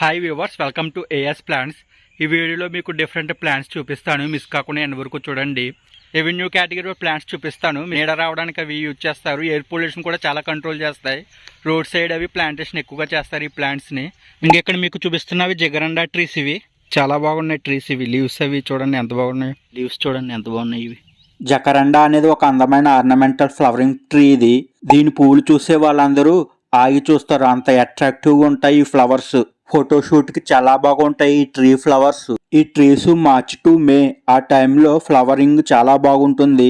Hi viewers, welcome to AS plants. ఈ వీడియోలో మీకు డిఫరెంట్ ప్లాంట్స్ చూపిస్తాను. మిస్ కాకుండా ఎండ్ వరకు చూడండి. రెవెన్యూ కేటగిరీ ప్లాంట్స్ చూపిస్తాను. నీడ రావడానికి అవి యూజ్ చేస్తారు. ఎయిర్ పొల్యూషన్ కూడా చాలా కంట్రోల్ చేస్తాయి. రోడ్ సైడ్ అవి ప్లాంటేషన్ ఎక్కువగా చేస్తారు ఈ ప్లాంట్స్ని. ఇంకెక్కడ మీకు చూపిస్తున్నవి జగరండా ట్రీస్. ఇవి చాలా బాగున్నాయి ట్రీస్. ఇవి లీవ్స్ అవి చూడండి ఎంత బాగున్నాయి. లీవ్స్ చూడండి ఎంత బాగున్నాయి. ఇవి జకరండా అనేది ఒక అందమైన ఆర్నమెంటల్ ఫ్లవరింగ్ ట్రీ. ఇది దీని పువ్వులు చూసే వాళ్ళందరూ ఆగి చూస్తారు, అంత అట్రాక్టివ్గా ఉంటాయి ఈ ఫ్లవర్స్. ఫోటోషూట్ కి చాలా బాగుంటాయి ఈ ట్రీ ఫ్లవర్స్. ఈ ట్రీస్ మార్చ్ టు మే ఆ టైంలో ఫ్లవరింగ్ చాలా బాగుంటుంది.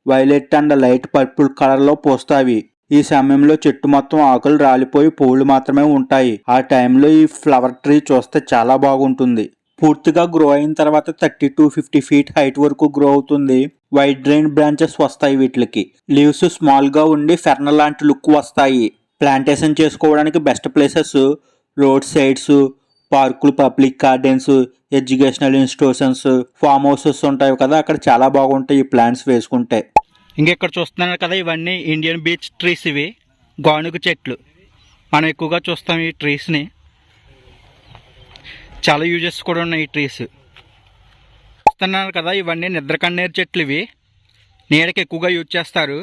Violet and light purple colour లో పూస్తాయి. ఈ సమయంలో చెట్టు మొత్తం ఆకులు రాలిపోయి పువ్వులు మాత్రమే ఉంటాయి. ఆ టైంలో ఈ ఫ్లవర్ ట్రీ చూస్తే చాలా బాగుంటుంది. పూర్తిగా గ్రో అయిన తర్వాత 30 to 50 feet హైట్ వరకు గ్రో అవుతుంది. వైడ్ డ్రైన్ బ్రాంచెస్ వస్తాయి వీటికి. లీవ్స్ స్మాల్ గా ఉండి ఫెర్న లాంటి లుక్ వస్తాయి. ప్లాంటేషన్ చేసుకోవడానికి బెస్ట్ ప్లేసెస్ రోడ్ సైడ్స్, పార్కులు, public gardens, educational institutions, form houses ఉంటాయి కదా, అక్కడ చాలా బాగుంటాయి ఈ ప్లాంట్స్ వేసుకుంటే. ఇంకెక్కడ చూస్తున్నారు కదా, ఇవన్నీ ఇండియన్ బీచ్ ట్రీస్. ఇవి గానుగ చెట్లు మనం ఎక్కువగా చూస్తాం ఈ ట్రీస్ని. చాలా యూజెస్ కూడా ఉన్నాయి ఈ ట్రీస్. చూస్తున్నారు కదా, ఇవన్నీ నిద్రకన్నేరు చెట్లు. ఇవి నీడకి ఎక్కువగా యూజ్ చేస్తారు.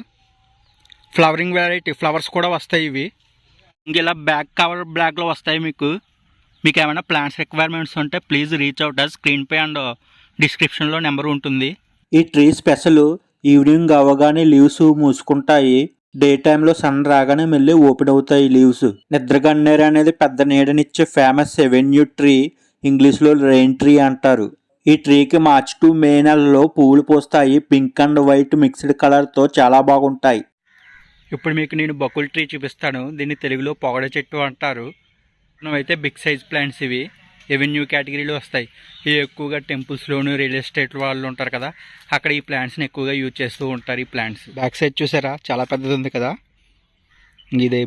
ఫ్లవరింగ్ వెరైటీ ఫ్లవర్స్ కూడా వస్తాయి ఇవి. ఇంక ఇలా బ్యాక్ కవర్ బ్లాక్లో వస్తాయి. మీకు ఏమైనా ప్లాంట్స్ రిక్వైర్మెంట్స్ ఉంటే please reach out. Screen pay and డిస్క్రిప్షన్లో నెంబర్ ఉంటుంది. ఈ ట్రీ స్పెషల్ ఈవినింగ్ అవ్వగానే లీవ్స్ మూసుకుంటాయి. డే టైంలో సన్ రాగానే మళ్ళీ ఓపెన్ అవుతాయి లీవ్స్. నిద్రగన్నేరు అనేది పెద్ద నీడనిచ్చే ఫేమస్ ఎవెన్యూ ట్రీ. ఇంగ్లీష్లో రెయిన్ ట్రీ అంటారు. ఈ ట్రీకి మార్చ్ టు మే నెలలో పువ్వులు పూస్తాయి. పింక్ అండ్ వైట్ మిక్స్డ్ కలర్తో చాలా బాగుంటాయి. ఇప్పుడు మీకు నేను బకుల్ ట్రీ చూపిస్తాను. దీన్ని తెలుగులో పొగడ చెట్టు అంటారు. అయితే బిగ్ సైజ్ ప్లాంట్స్. ఇవి ఎవెన్యూ కేటగిరీలో వస్తాయి. ఇవి ఎక్కువగా టెంపుల్స్లోను, రియల్ ఎస్టేట్ వాళ్ళు ఉంటారు కదా, అక్కడ ఈ ప్లాంట్స్ని ఎక్కువగా యూజ్ చేస్తూ ఉంటారు. ఈ ప్లాంట్స్ బ్యాక్ సైడ్ చూసారా చాలా పెద్దది ఉంది కదా, ఇదే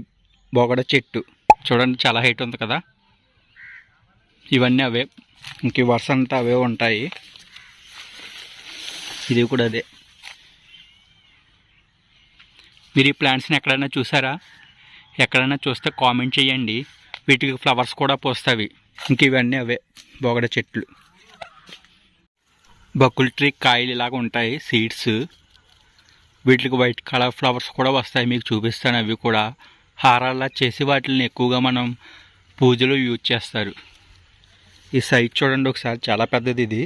బొగడ చెట్టు. చూడండి చాలా హైట్ ఉంది కదా. ఇవన్నీ అవే, ఇంక వరుస అంతా అవే ఉంటాయి. ఇది కూడా అదే. మీరు ఈ ప్లాంట్స్ని ఎక్కడైనా చూసారా? ఎక్కడైనా చూస్తే కామెంట్ చేయండి. వీటికి ఫ్లవర్స్ కూడా పోస్తాయి. ఇంక ఇవన్నీ అవే బొగడ చెట్లు. బకుల్ ట్రీ కాయలు ఇలాగ ఉంటాయి, సీడ్స్. వీటికి వైట్ కలర్ ఫ్లవర్స్ కూడా వస్తాయి. మీకు చూపిస్తాను. అవి కూడా హారాల్లా చేసి వాటిని ఎక్కువగా మనం పూజలో యూజ్ చేస్తారు. ఈ సైజ్ చూడండి ఒకసారి, చాలా పెద్దది ఇది.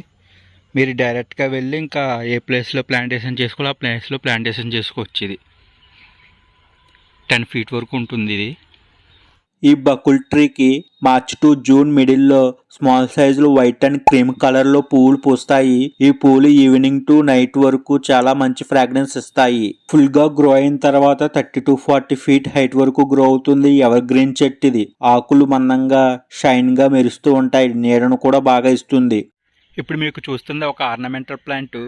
మీరు డైరెక్ట్గా వెళ్ళి ఇంకా ఏ ప్లేస్లో ప్లాంటేషన్ చేసుకోవాలి ఆ ప్లేస్లో ప్లాంటేషన్ చేసుకోవచ్చు. ఇది 10 feet వరకు ఉంటుంది. ఇది ఈ బకుల్ ట్రీకి మార్చ్ టు జూన్ మిడిల్లో స్మాల్ సైజులో వైట్ అండ్ క్రీమ్ కలర్లో పువ్వులు పూస్తాయి. ఈ పువ్వులు ఈవినింగ్ టు నైట్ వరకు చాలా మంచి ఫ్రాగ్రెన్స్ ఇస్తాయి. ఫుల్ గా గ్రో అయిన తర్వాత 30 to 40 feet హైట్ వరకు గ్రో అవుతుంది. ఎవర్ గ్రీన్ చెట్టు ఇది. ఆకులు మందంగా షైన్ గా మెరుస్తూ ఉంటాయి. నీడను కూడా బాగా ఇస్తుంది. ఇప్పుడు మీకు చూస్తుంది ఒక ఆర్నమెంటల్ ప్లాంట్.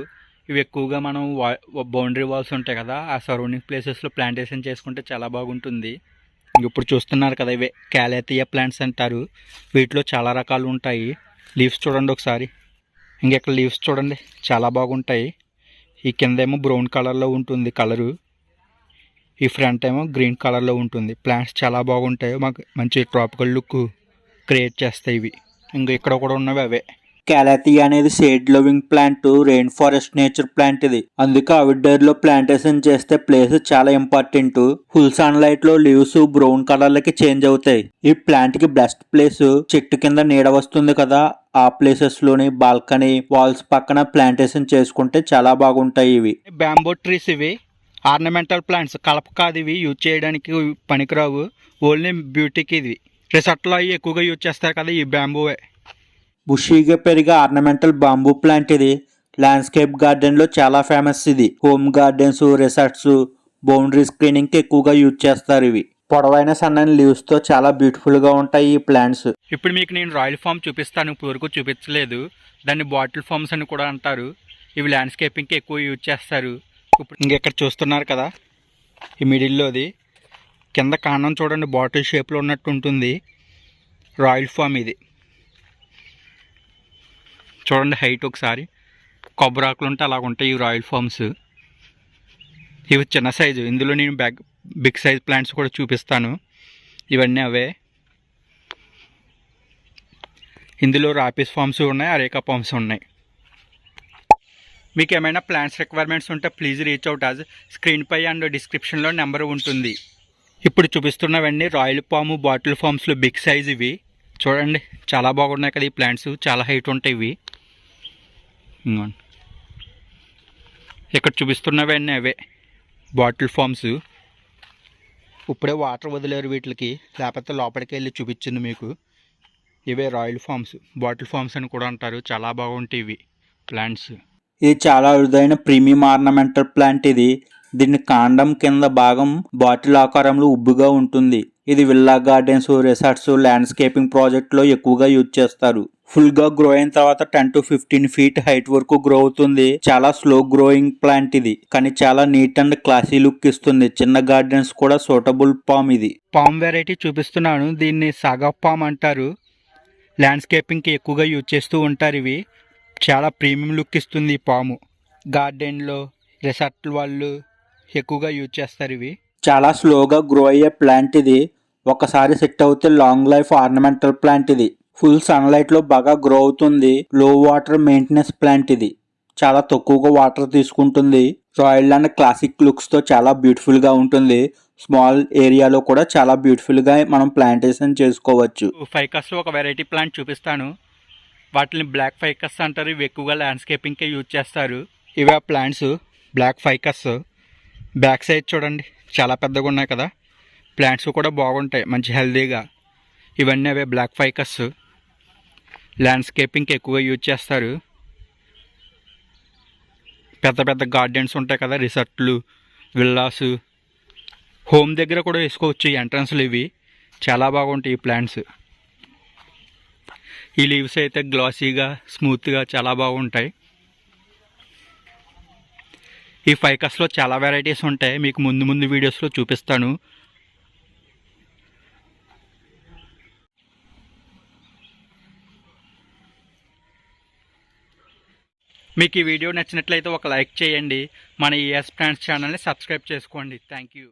ఇవి ఎక్కువగా మనం బౌండరీ వాల్స్ ఉంటాయి కదా, ఆ సరౌండింగ్ ప్లేసెస్లో ప్లాంటేషన్ చేసుకుంటే చాలా బాగుంటుంది. ఇప్పుడు చూస్తున్నారు కదా, ఇవే క్యాలేథియా ప్లాంట్స్ అంటారు. వీటిలో చాలా రకాలు ఉంటాయి. లీవ్స్ చూడండి ఒకసారి. ఇంకెక్కడ లీవ్స్ చూడండి చాలా బాగుంటాయి. ఈ కింద ఏమో బ్రౌన్ కలర్లో ఉంటుంది కలరు, ఈ ఫ్రంట్ ఏమో గ్రీన్ కలర్లో ఉంటుంది. ప్లాంట్స్ చాలా బాగుంటాయి. మాకు మంచి ట్రాపికల్ లుక్ క్రియేట్ చేస్తాయి ఇవి. ఇంకా ఇక్కడ కూడా ఉన్నవి అవే. క్యాలథియా అనేది shade loving plant, rain forest nature plant ఇది. అందుకే అవుట్డోర్ లో ప్లాంటేషన్ చేస్తే ప్లేస్ చాలా ఇంపార్టెంట్. ఫుల్ సన్ లైట్ లో లీవ్స్ బ్రౌన్ కలర్ లకి చేంజ్ అవుతాయి. ఈ ప్లాంట్ కి బెస్ట్ ప్లేస్ చెట్టు కింద నీడ వస్తుంది కదా, ఆ ప్లేసెస్ లోని బాల్కనీ వాల్స్ పక్కన ప్లాంటేషన్ చేసుకుంటే చాలా బాగుంటాయి. ఇవి బ్యాంబో ట్రీస్. ఇవి ఆర్నమెంటల్ ప్లాంట్స్, కలప కాదు. ఇవి యూజ్ చేయడానికి పనికిరావు, ఓన్లీ బ్యూటీకి. ఇది రిసార్ట్లో అవి ఎక్కువగా యూజ్ చేస్తారు కదా, ఈ బ్యాంబోవే. బుషీగా పెరిగే ఆర్నమెంటల్ బాంబూ ప్లాంట్ ఇది. ల్యాండ్స్కేప్ గార్డెన్ లో చాలా ఫేమస్ ఇది. Home gardens, resorts, boundary screening కి ఎక్కువగా యూజ్ చేస్తారు. ఇవి పొడవైన సన్నని లీవ్స్ తో చాలా బ్యూటిఫుల్ గా ఉంటాయి ఈ ప్లాంట్స్. ఇప్పుడు మీకు నేను రాయల్ ఫామ్ చూపిస్తాను. ఇప్పుడు వరకు చూపించలేదు. దాన్ని బాటిల్ ఫామ్స్ అని కూడా అంటారు. ఇవి ల్యాండ్స్కేపింగ్ కి ఎక్కువ యూజ్ చేస్తారు. ఇప్పుడు ఇంకెక్కడ చూస్తున్నారు కదా, ఈ మిడిల్లోది కింద కాండం చూడండి బాటిల్ షేప్లో ఉన్నట్టు ఉంటుంది. రాయల్ ఫామ్ ఇది. చూడండి హైట్ ఒకసారి. కొబ్బరాకులు ఉంటే అలాగ ఉంటాయి ఈ రాయల్ ఫామ్స్. ఇవి చిన్న సైజు. ఇందులో నేను బిగ్ సైజ్ ప్లాంట్స్ కూడా చూపిస్తాను. ఇవన్నీ అవే. ఇందులో రాపిస్ ఫామ్స్ ఉన్నాయి, అరేకా ఫామ్స్ ఉన్నాయి. మీకు ఏమైనా ప్లాంట్స్ రిక్వైర్మెంట్స్ ఉంటే ప్లీజ్ రీచ్ అవుట్ అస్ స్క్రీన్పై అండ్ డిస్క్రిప్షన్లో నెంబర్ ఉంటుంది. ఇప్పుడు చూపిస్తున్నవన్నీ రాయల్ పాము బాటిల్ ఫామ్స్లో బిగ్ సైజ్ ఇవి. చూడండి చాలా బాగున్నాయి కదా ఈ ప్లాంట్స్, చాలా హైట్ ఉంటాయి ఇవి. ఇక్కడ చూపిస్తున్నవన్నీ అవే బాటిల్ ఫామ్స్. ఇప్పుడే వాటర్ వదిలేరు వీటికి, లేకపోతే లోపలికి వెళ్ళి చూపించింది మీకు. ఇవే రాయల్ ఫామ్స్, బాటిల్ ఫామ్స్ అని కూడా అంటారు. చాలా బాగుంటాయి ఇవి ప్లాంట్స్. ఇది చాలా అరుదైన ప్రీమియం ఆర్నమెంటల్ ప్లాంట్. ఇది దీని కాండం కింద భాగం బాటిల్ ఆకారంలో ఉబ్బుగా ఉంటుంది. ఇది విల్లా గార్డెన్స్, రిసార్ట్స్, ల్యాండ్స్కేపింగ్ ప్రాజెక్ట్లో ఎక్కువగా యూజ్ చేస్తారు. ఫుల్ గా గ్రో అయిన తర్వాత 10 to 15 feet హైట్ వరకు గ్రో అవుతుంది. చాలా స్లో గ్రోయింగ్ ప్లాంట్ ఇది, కానీ చాలా నీట్ అండ్ క్లాసీ లుక్ ఇస్తుంది. చిన్న గార్డెన్స్ కూడా సూటబుల్ పామ్. ఇది పామ్ వెరైటీ చూపిస్తున్నాను. దీన్ని సాగా పామ్ అంటారు. ల్యాండ్స్కేపింగ్కి ఎక్కువగా యూజ్ చేస్తూ ఉంటారు. ఇవి చాలా ప్రీమియం లుక్ ఇస్తుంది. ఈ పాము గార్డెన్లో, రిసార్ట్ వాళ్ళు ఎక్కువగా యూజ్ చేస్తారు. ఇవి చాలా స్లోగా గ్రో అయ్యే ప్లాంట్. ఇది ఒకసారి సెట్ అవుతే లాంగ్ లైఫ్ ఆర్నమెంటల్ ప్లాంట్. ఇది ఫుల్ సన్లైట్లో బాగా గ్రో అవుతుంది. లో వాటర్ మెయింటెనెన్స్ ప్లాంట్. ఇది చాలా తక్కువగా వాటర్ తీసుకుంటుంది. రాయల్ అండ్ క్లాసిక్ లుక్స్తో చాలా బ్యూటిఫుల్గా ఉంటుంది. స్మాల్ ఏరియాలో కూడా చాలా బ్యూటిఫుల్గా మనం ప్లాంటేషన్ చేసుకోవచ్చు. ఫైకస్లో ఒక వెరైటీ ప్లాంట్ చూపిస్తాను. వాటిని బ్లాక్ ఫైకస్ అంటారు. ఇవి ఎక్కువగా ల్యాండ్స్కేపింగ్కే యూజ్ చేస్తారు. ఇవి ఆ plants black ficus. Back side చూడండి చాలా పెద్దగా ఉన్నాయి కదా. ప్లాంట్స్ కూడా బాగుంటాయి, మంచి హెల్దీగా. ఇవన్నీ అవే బ్లాక్ ఫైకస్. ల్యాండ్స్కేపింగ్కి ఎక్కువగా యూజ్ చేస్తారు. పెద్ద పెద్ద గార్డెన్స్ ఉంటాయి కదా, రిసార్ట్లు, విల్లాస్, హోమ్ దగ్గర కూడా వేసుకోవచ్చు. ఈ ఎంట్రన్స్లు ఇవి చాలా బాగుంటాయి ఈ ప్లాంట్స్. ఈ లీవ్స్ అయితే గ్లాసీగా, స్మూత్గా చాలా బాగుంటాయి. ఈ ఫైకస్లో చాలా వెరైటీస్ ఉంటాయి, మీకు ముందు ముందు వీడియోస్లో చూపిస్తాను. మీకు ఈ వీడియో నచ్చినట్లయితే ఒక లైక్ చేయండి. మన ఈఎస్ ప్లాంట్స్ ఛానల్ని సబ్స్క్రైబ్ చేసుకోండి. Thank you.